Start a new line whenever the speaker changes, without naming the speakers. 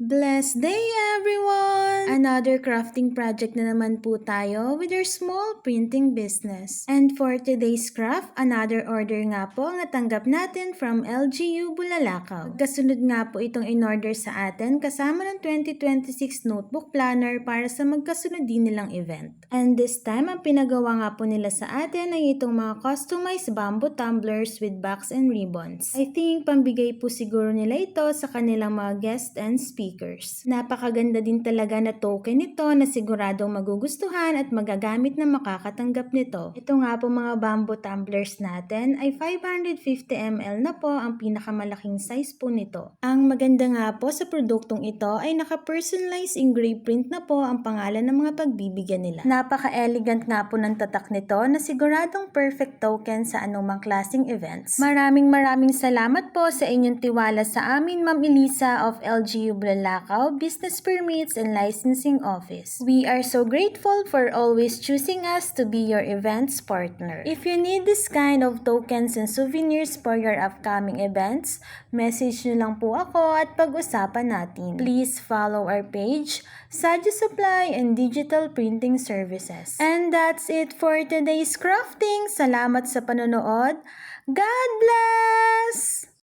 Blessed day everyone! Another crafting project na naman po tayo with our small printing business. And for today's craft, another order nga po ang natanggap natin from LGU Bulalakaw. Kasunod nga po itong in-order sa atin kasama ng 2026 notebook planner para sa magkasunod din nilang event. And this time, ang pinagawa nga po nila sa atin ay itong mga customized bamboo tumblers with box and ribbons. I think pambigay po siguro nila ito sa kanilang mga guests and speakers. Napakaganda din talaga na token nito na siguradong magugustuhan at magagamit na makakatanggap nito. Ito nga po mga bamboo tumblers natin ay 550 ml na po ang pinakamalaking size po nito. Ang maganda nga po sa produktong ito ay naka-personalized engraved print na po ang pangalan ng mga pagbibigyan nila. Napaka-elegant nga po ng tatak nito na siguradong perfect token sa anumang klaseng events. Maraming salamat po sa inyong tiwala sa amin, Ma'am Elisa of LGU Bulalakaw Business Permits and Licensing Office. We are so grateful for always choosing us to be your events partner. If you need this kind of tokens and souvenirs for your upcoming events, message nyo lang po ako at pag-usapan natin. Please follow our page, Sadyo Supply and Digital Printing Services. And that's it for today's crafting. Salamat sa panonood. God bless!